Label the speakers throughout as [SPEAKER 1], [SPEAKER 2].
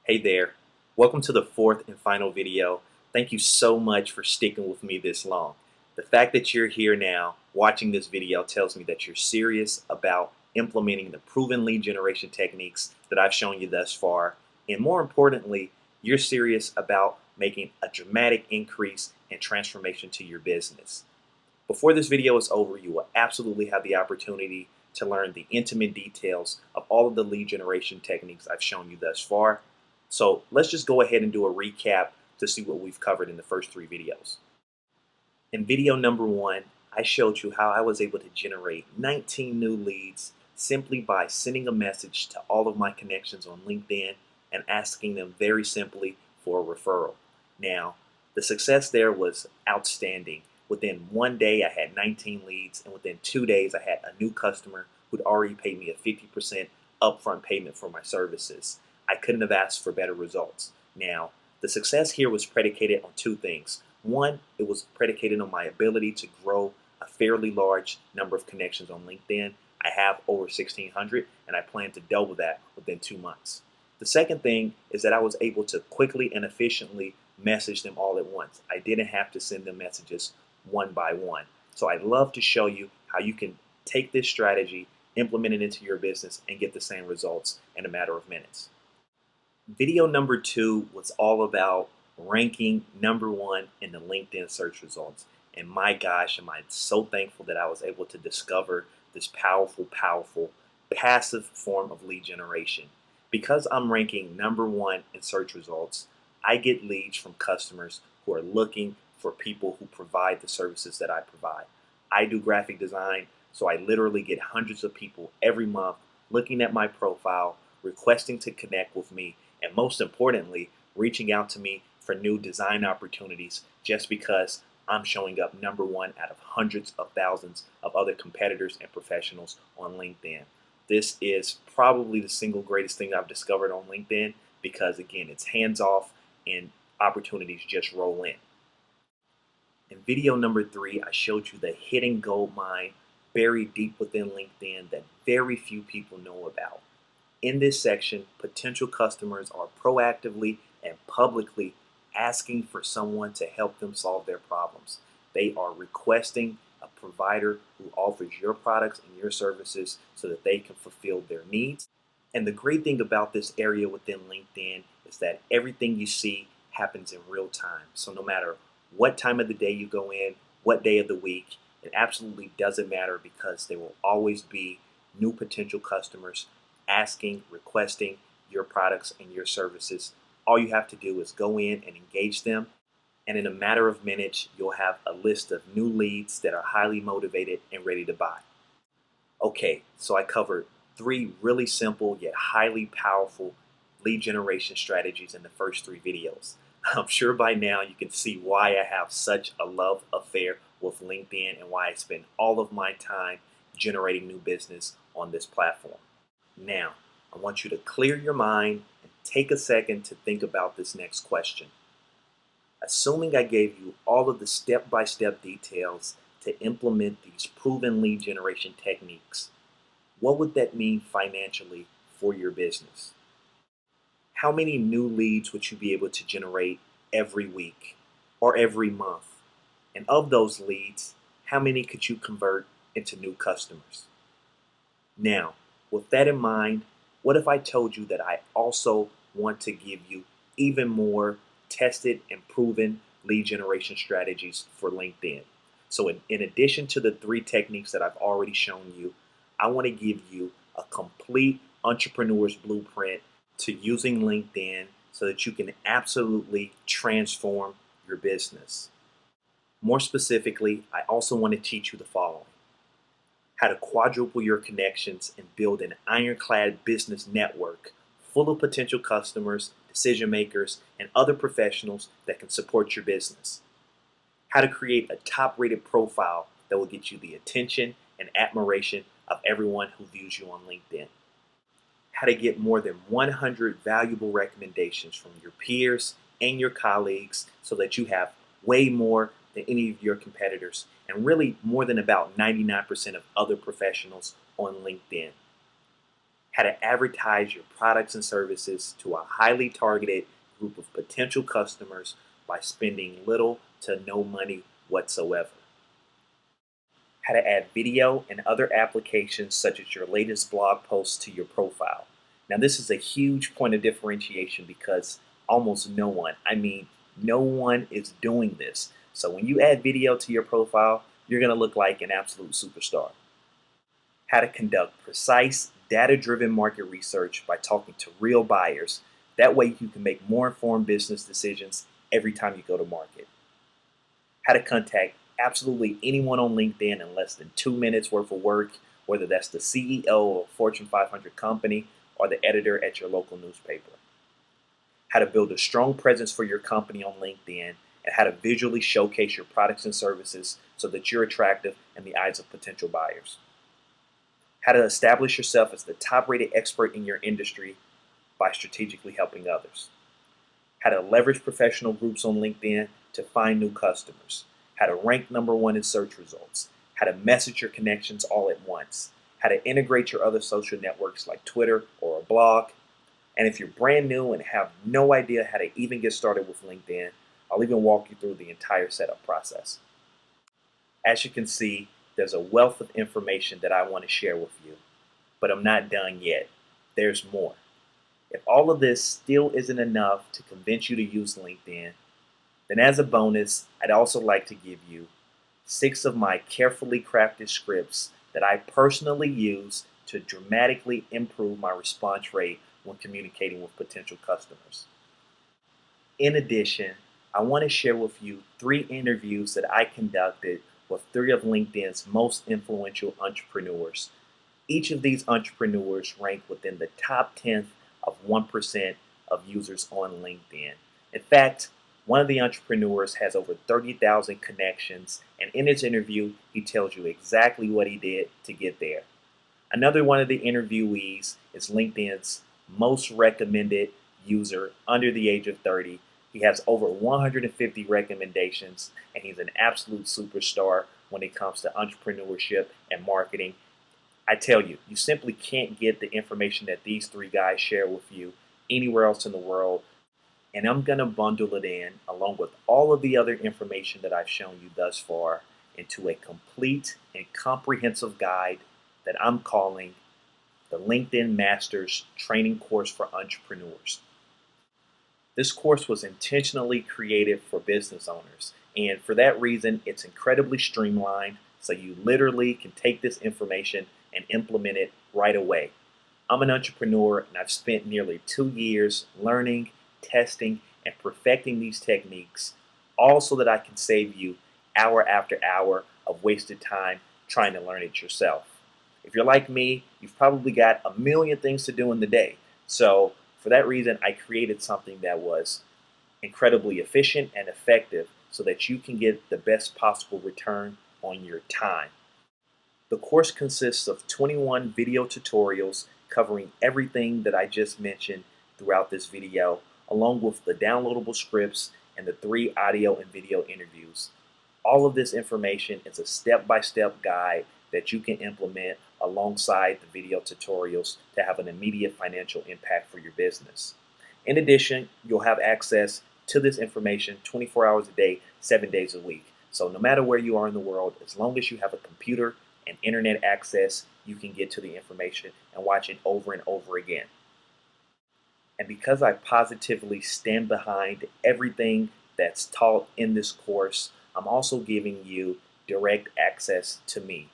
[SPEAKER 1] Hey there. Welcome to the fourth and final video. Thank you so much for sticking with me this long. The fact that you're here now watching this video tells me that you're serious about implementing the proven lead generation techniques that I've shown you thus far. And more importantly, you're serious about making a dramatic increase and transformation to your business. Before this video is over, you will absolutely have the opportunity to learn the intimate details of all of the lead generation techniques I've shown you thus far. So let's just go ahead and do a recap to see what we've covered in the first three videos. In video number one, I showed you how I was able to generate 19 new leads simply by sending a message to all of my connections on LinkedIn and asking them very simply for a referral. Now, the success there was outstanding. Within one day, I had 19 leads, and within 2 days, I had a new customer who'd already paid me a 50% upfront payment for my services. I couldn't have asked for better results. Now, the success here was predicated on two things. One, it was predicated on my ability to grow a fairly large number of connections on LinkedIn. I have over 1,600, and I plan to double that within 2 months. The second thing is that I was able to quickly and efficiently message them all at once. I didn't have to send them messages one by one. So I'd love to show you how you can take this strategy, implement it into your business, and get the same results in a matter of minutes. Video number two was all about ranking number one in the LinkedIn search results. And my gosh, am I so thankful that I was able to discover this powerful, passive form of lead generation. Because I'm ranking number one in search results, I get leads from customers who are looking for people who provide the services that I provide. I do graphic design, so I literally get hundreds of people every month looking at my profile, requesting to connect with me, and most importantly, reaching out to me for new design opportunities just because I'm showing up number one out of hundreds of thousands of other competitors and professionals on LinkedIn. This is probably the single greatest thing I've discovered on LinkedIn because, again, it's hands off and opportunities just roll in. In video number three, I showed you the hidden gold mine buried deep within LinkedIn that very few people know about. In this section, potential customers are proactively and publicly asking for someone to help them solve their problems. They are requesting a provider who offers your products and your services so that they can fulfill their needs. And the great thing about this area within LinkedIn is that everything you see happens in real time. So no matter what time of the day you go in, what day of the week, it absolutely doesn't matter because there will always be new potential customers asking, requesting your products and your services. All you have to do is go in and engage them, and in a matter of minutes, you'll have a list of new leads that are highly motivated and ready to buy. Okay, so I covered three really simple yet highly powerful lead generation strategies in the first three videos. I'm sure by now you can see why I have such a love affair with LinkedIn and why I spend all of my time generating new business on this platform. Now, I want you to clear your mind and take a second to think about this next question. Assuming I gave you all of the step-by-step details to implement these proven lead generation techniques, what would that mean financially for your business? How many new leads would you be able to generate every week or every month? And of those leads, how many could you convert into new customers? Now, with that in mind, what if I told you that I also want to give you even more tested and proven lead generation strategies for LinkedIn? So in addition to the three techniques that I've already shown you, I want to give you a complete entrepreneur's blueprint to using LinkedIn so that you can absolutely transform your business. More specifically, I also want to teach you the following: how to quadruple your connections and build an ironclad business network full of potential customers, decision makers, and other professionals that can support your business. How to create a top-rated profile that will get you the attention and admiration of everyone who views you on LinkedIn. How to get more than 100 valuable recommendations from your peers and your colleagues so that you have way more than any of your competitors, and really more than about 99% of other professionals on LinkedIn. how to advertise your products and services to a highly targeted group of potential customers by spending little to no money whatsoever, how to add video and other applications such as your latest blog posts to your profile. Now, this is a huge point of differentiation because almost no one, I mean, no one is doing this. So when you add video to your profile, you're going to look like an absolute superstar. How to conduct precise, data-driven market research by talking to real buyers. That way you can make more informed business decisions every time you go to market. How to contact absolutely anyone on LinkedIn in less than 2 minutes worth of work, whether that's the CEO of a Fortune 500 company or the editor at your local newspaper. How to build a strong presence for your company on LinkedIn, and how to visually showcase your products and services so that you're attractive in the eyes of potential buyers. How to establish yourself as the top-rated expert in your industry by strategically helping others. How to leverage professional groups on LinkedIn to find new customers. How to rank #1 in search results. How to message your connections all at once. How to integrate your other social networks like Twitter or a blog. And if you're brand new and have no idea how to even get started with LinkedIn, I'll even walk you through the entire setup process. As you can see, there's a wealth of information that I want to share with you, but I'm not done yet. There's more. If all of this still isn't enough to convince you to use LinkedIn, then as a bonus, I'd also like to give you 6 of my carefully crafted scripts that I personally use to dramatically improve my response rate when communicating with potential customers. In addition, I want to share with you 3 interviews that I conducted with 3 of LinkedIn's most influential entrepreneurs. Each of these entrepreneurs rank within the top 10th of 1% of users on LinkedIn. In fact, one of the entrepreneurs has over 30,000 connections, and in his interview, he tells you exactly what he did to get there. Another one of the interviewees is LinkedIn's most recommended user under the age of 30. He has over 150 recommendations, and he's an absolute superstar when it comes to entrepreneurship and marketing. I tell you, you simply can't get the information that these 3 guys share with you anywhere else in the world. And I'm going to bundle it in, along with all of the other information that I've shown you thus far, into a complete and comprehensive guide that I'm calling the LinkedIn Masters Training Course for Entrepreneurs. This course was intentionally created for business owners, and for that reason, it's incredibly streamlined, so you literally can take this information and implement it right away. I'm an entrepreneur, and I've spent nearly 2 years learning, testing, and perfecting these techniques, all so that I can save you hour after hour of wasted time trying to learn it yourself. If you're like me, you've probably got a million things to do in the day. So for that reason, I created something that was incredibly efficient and effective so that you can get the best possible return on your time. The course consists of 21 video tutorials covering everything that I just mentioned throughout this video, along with the downloadable scripts and the 3 audio and video interviews. All of this information is a step-by-step guide that you can implement alongside the video tutorials to have an immediate financial impact for your business. In addition, you'll have access to this information 24 hours a day, 7 days a week. So no matter where you are in the world, as long as you have a computer and internet access, you can get to the information and watch it over and over again. And because I positively stand behind everything that's taught in this course, I'm also giving you direct access to me.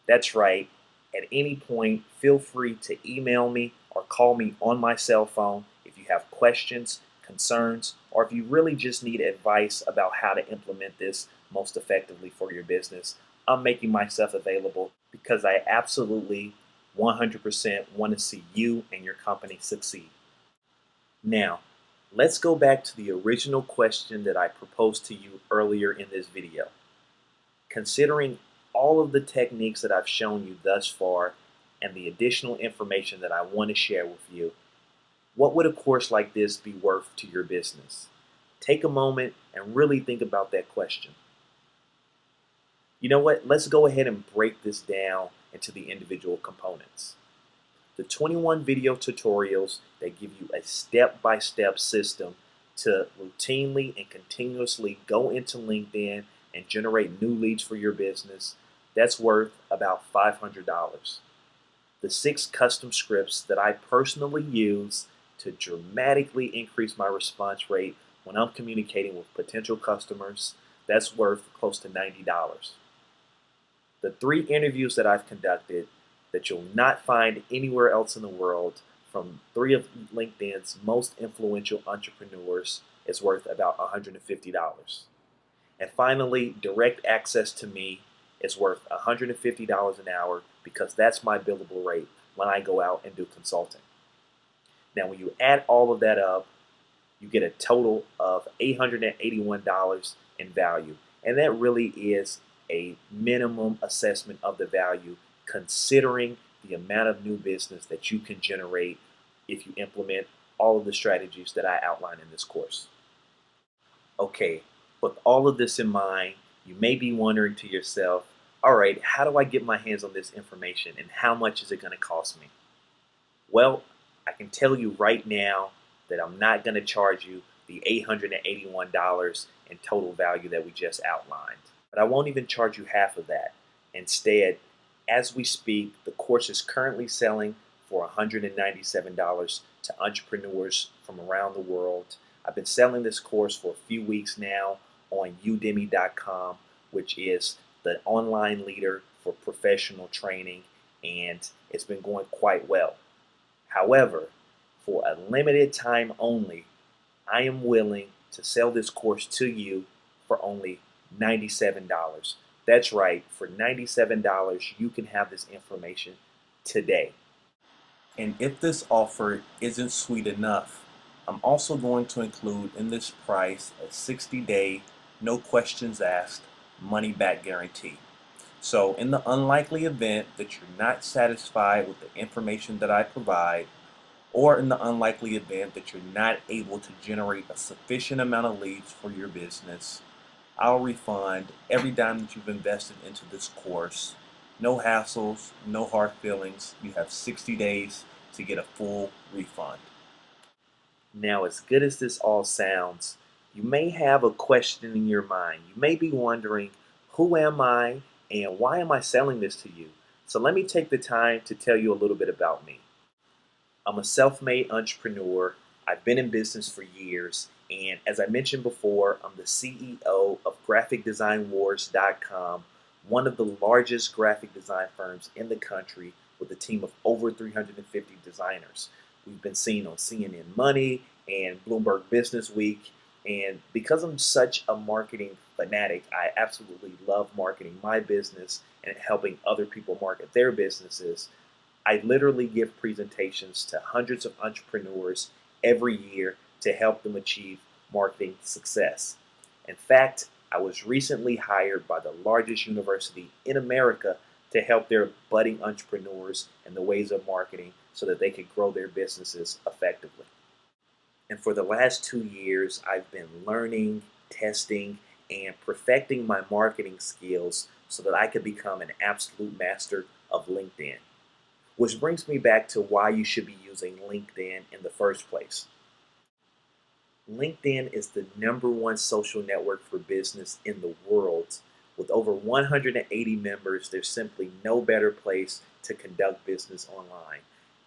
[SPEAKER 1] That's right, at any point, feel free to email me or call me on my cell phone if you have questions, concerns, or if you really just need advice about how to implement this most effectively for your business. I'm making myself available because I absolutely 100% want to see you and your company succeed. Now, let's go back to the original question that I proposed to you earlier in this video. Considering all of the techniques that I've shown you thus far and the additional information that I want to share with you, what would a course like this be worth to your business? Take a moment and really think about that question. You know what? Let's go ahead and break this down into the individual components. The 21 video tutorials that give you a step-by-step system to routinely and continuously go into LinkedIn and generate new leads for your business, that's worth about $500. The 6 custom scripts that I personally use to dramatically increase my response rate when I'm communicating with potential customers, that's worth close to $90. The 3 interviews that I've conducted that you'll not find anywhere else in the world from 3 of LinkedIn's most influential entrepreneurs is worth about $150. And finally, direct access to me is worth $150 an hour because that's my billable rate when I go out and do consulting. Now, when you add all of that up, you get a total of $881 in value. And that really is a minimum assessment of the value considering the amount of new business that you can generate if you implement all of the strategies that I outline in this course. Okay, with all of this in mind, you may be wondering to yourself, all right, how do I get my hands on this information and how much is it going to cost me? Well, I can tell you right now that I'm not going to charge you the $881 in total value that we just outlined. But I won't even charge you half of that. Instead, as we speak, the course is currently selling for $197 to entrepreneurs from around the world. I've been selling this course for a few weeks now on Udemy.com, which is the online leader for professional training, and it's been going quite well. However, for a limited time only, I am willing to sell this course to you for only $97. That's right, for $97 you can have this information today. And if this offer isn't sweet enough, I'm also going to include in this price a 60-day, no questions asked, money back guarantee. So in the unlikely event that you're not satisfied with the information that I provide, or in the unlikely event that you're not able to generate a sufficient amount of leads for your business, I'll refund every dime that you've invested into this course. No hassles, no hard feelings. You have 60 days to get a full refund. Now, as good as this all sounds, you may have a question in your mind. You may be wondering, who am I and why am I selling this to you? So let me take the time to tell you a little bit about me. I'm a self-made entrepreneur. I've been in business for years, and as I mentioned before, I'm the CEO of GraphicDesignWars.com, one of the largest graphic design firms in the country with a team of over 350 designers. We've been seen on CNN Money and Bloomberg Business Week, and because I'm such a marketing fanatic, I absolutely love marketing my business and helping other people market their businesses. I literally give presentations to hundreds of entrepreneurs every year to help them achieve marketing success. In fact, I was recently hired by the largest university in America to help their budding entrepreneurs in the ways of marketing so that they could grow their businesses effectively. And for the last 2 years, I've been learning, testing, and perfecting my marketing skills so that I could become an absolute master of LinkedIn. Which brings me back to why you should be using LinkedIn in the first place. LinkedIn is the #1 social network for business in the world. With over 180 members, there's simply no better place to conduct business online.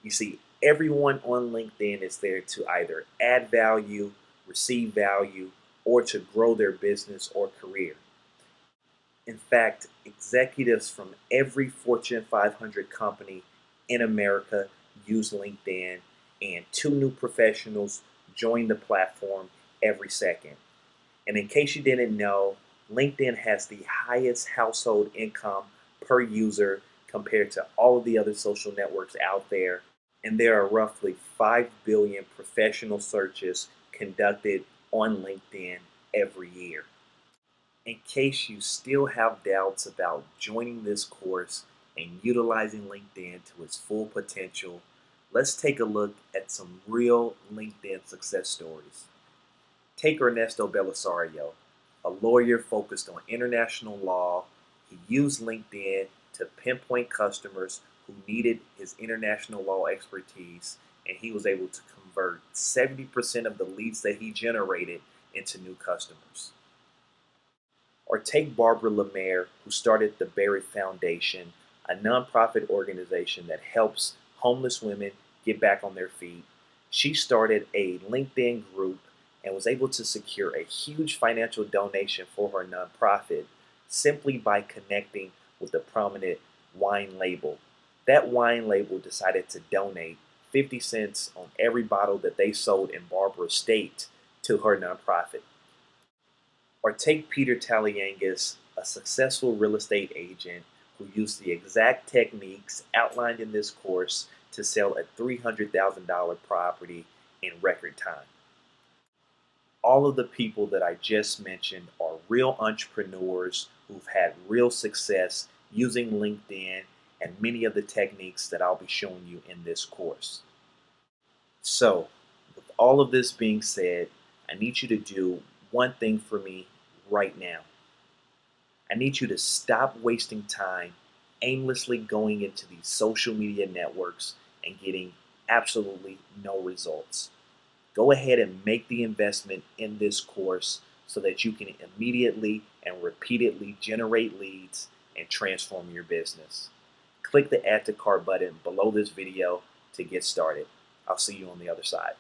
[SPEAKER 1] You see, everyone on LinkedIn is there to either add value, receive value, or to grow their business or career. In fact, executives from every Fortune 500 company in America use LinkedIn, and 2 new professionals join the platform every second. And in case you didn't know, LinkedIn has the highest household income per user compared to all of the other social networks out there. And there are roughly 5 billion professional searches conducted on LinkedIn every year. In case you still have doubts about joining this course and utilizing LinkedIn to its full potential, let's take a look at some real LinkedIn success stories. Take Ernesto Belisario, a lawyer focused on international law. He used LinkedIn to pinpoint customers who needed his international law expertise, and he was able to convert 70% of the leads that he generated into new customers. Or take Barbara Lemaire, who started the Barrett Foundation, a nonprofit organization that helps homeless women get back on their feet. She started a LinkedIn group and was able to secure a huge financial donation for her nonprofit simply by connecting with a prominent wine label. That wine label decided to donate 50 cents on every bottle that they sold in Barbara State to her nonprofit. Or take Peter Taliangas, a successful real estate agent who used the exact techniques outlined in this course to sell a $300,000 property in record time. All of the people that I just mentioned are real entrepreneurs who've had real success using LinkedIn and many of the techniques that I'll be showing you in this course. So, with all of this being said, I need you to do one thing for me right now. I need you to stop wasting time aimlessly going into these social media networks and getting absolutely no results. Go ahead and make the investment in this course so that you can immediately and repeatedly generate leads and transform your business. Click the Add to Cart button below this video to get started. I'll see you on the other side.